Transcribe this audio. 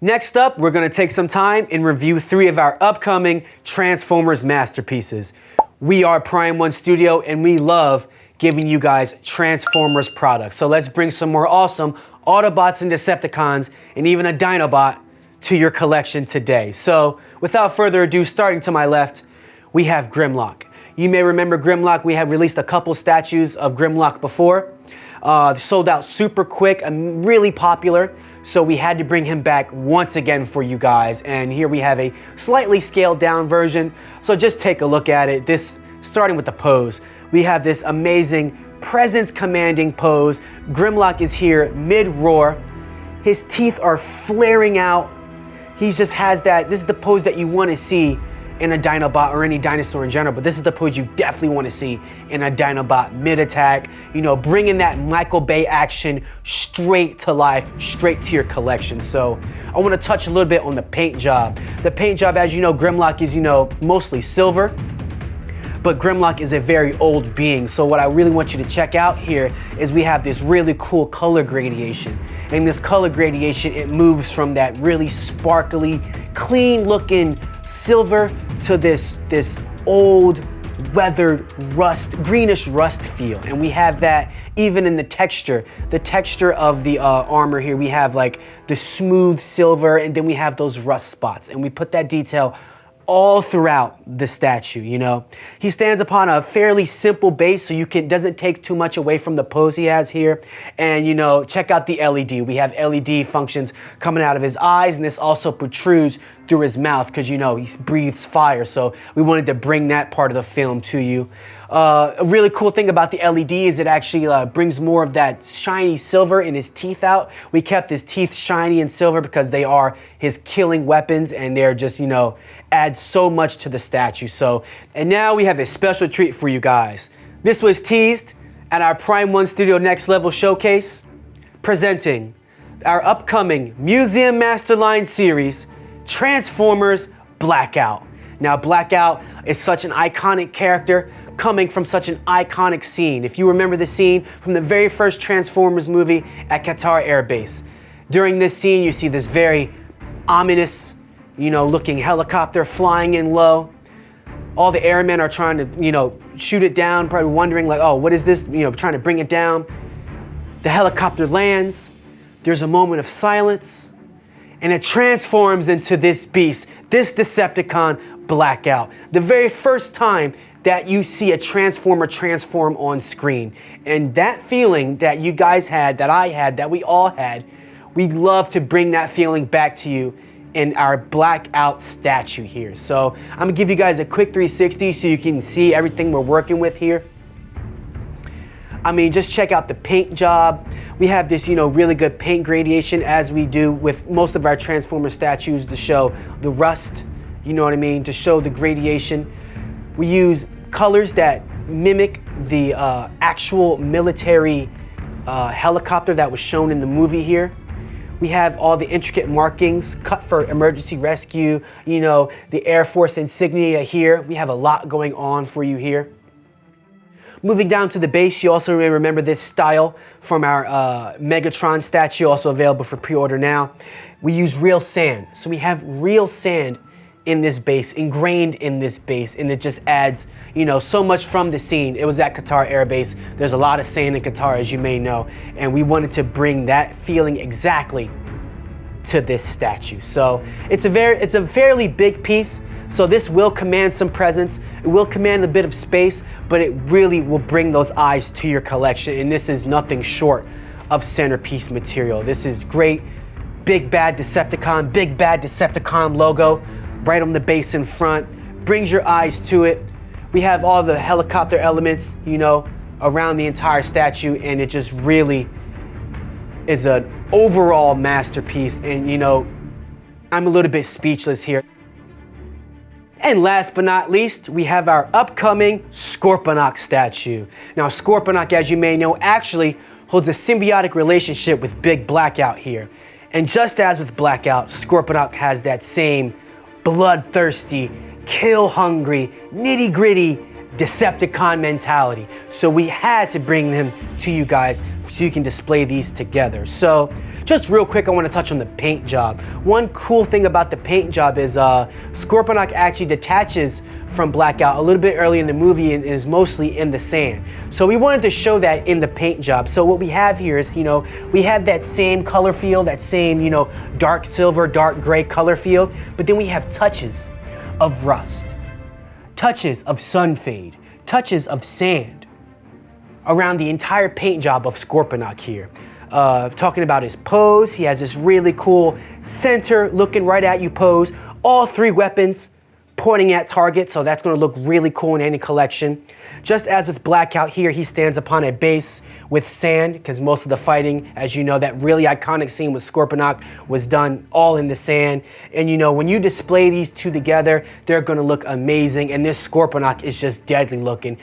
Next up, we're going to take some time and review 3 of our upcoming Transformers masterpieces. We are Prime One Studio and we love giving you guys Transformers products. So let's bring some more awesome Autobots and Decepticons and even a Dinobot to your collection today. So without further ado, starting to my left, we have Grimlock. You may remember Grimlock. We have released a couple statues of Grimlock before. Sold out super quick and really popular. So we had to bring him back once again for you guys. And here we have a slightly scaled down version. So just take a look at it. This, starting with the pose, we have this amazing presence commanding pose. Grimlock is here mid-roar. His teeth are flaring out. He just has that, this is the pose that you want to see in a Dinobot or any dinosaur in general, but this is the pose you definitely want to see in a Dinobot mid-attack. You know, bringing that Michael Bay action straight to life, straight to your collection. So I want to touch a little bit on the paint job. The paint job, as you know, Grimlock is, mostly silver, but Grimlock is a very old being. So what I really want you to check out here is we have this really cool color gradation. And this color gradation, it moves from that really sparkly, clean looking silver to this old weathered rust, greenish rust feel. And we have that even in the texture of the armor here. We have like the smooth silver, and then we have those rust spots, and we put that detail all throughout the statue. He stands upon a fairly simple base, so doesn't take too much away from the pose he has here. And check out the LED. We have LED functions coming out of his eyes, and this also protrudes through his mouth because he breathes fire. So we wanted to bring that part of the film to you. A really cool thing about the LED is it actually brings more of that shiny silver in his teeth out. We kept his teeth shiny and silver because they are his killing weapons, and they're just, add so much to the statue. And now we have a special treat for you guys. This was teased at our Prime One Studio Next Level Showcase, presenting our upcoming Museum Masterline series, Transformers Blackout. Now, Blackout is such an iconic character coming from such an iconic scene. If you remember the scene from the very first Transformers movie at Qatar Air Base, during this scene, you see this very ominous, looking helicopter flying in low. All the airmen are trying to, shoot it down, probably wondering like, oh, what is this? Trying to bring it down. The helicopter lands. There's a moment of silence, and it transforms into this beast, this Decepticon, Blackout. The very first time that you see a Transformer transform on screen. And that feeling that you guys had, that I had, that we all had, we'd love to bring that feeling back to you in our Blackout statue here. So I'm gonna give you guys a quick 360 so you can see everything we're working with here. Just check out the paint job. We have this, really good paint gradation as we do with most of our Transformer statues to show the rust, to show the gradation. We use colors that mimic the actual military helicopter that was shown in the movie here. We have all the intricate markings cut for emergency rescue, the Air Force insignia here. We have a lot going on for you here. Moving down to the base, you also may remember this style from our Megatron statue, also available for pre-order now. We use real sand. So we have real sand in this base, ingrained in this base, and it just adds, so much from the scene. It was at Qatar Air Base. There's a lot of sand in Qatar, as you may know, and we wanted to bring that feeling exactly to this statue. So it's a fairly big piece, so this will command some presence. It will command a bit of space, but it really will bring those eyes to your collection, and this is nothing short of centerpiece material. This is great. Big Bad Decepticon logo right on the base in front, brings your eyes to it. We have all the helicopter elements, around the entire statue, and it just really is an overall masterpiece. And I'm a little bit speechless here. And last but not least, we have our upcoming Scorponok statue. Now, Scorponok, as you may know, actually holds a symbiotic relationship with Big Blackout here. And just as with Blackout, Scorponok has that same bloodthirsty, kill-hungry, nitty-gritty Decepticon mentality. So we had to bring them to you guys so you can display these together. So just real quick, I want to touch on the paint job. One cool thing about the paint job is Scorponok actually detaches from Blackout a little bit early in the movie and is mostly in the sand. So we wanted to show that in the paint job. So what we have here is, we have that same color feel, that same, dark silver, dark gray color feel, but then we have touches of rust, touches of sun fade, touches of sand around the entire paint job of Scorponok here. Talking about his pose, he has this really cool center looking right at you pose. All three weapons pointing at target, so that's going to look really cool in any collection. Just as with Blackout here, he stands upon a base with sand, because most of the fighting, as you know, that really iconic scene with Scorponok was done all in the sand. And when you display these two together, they're going to look amazing, and this Scorponok is just deadly looking.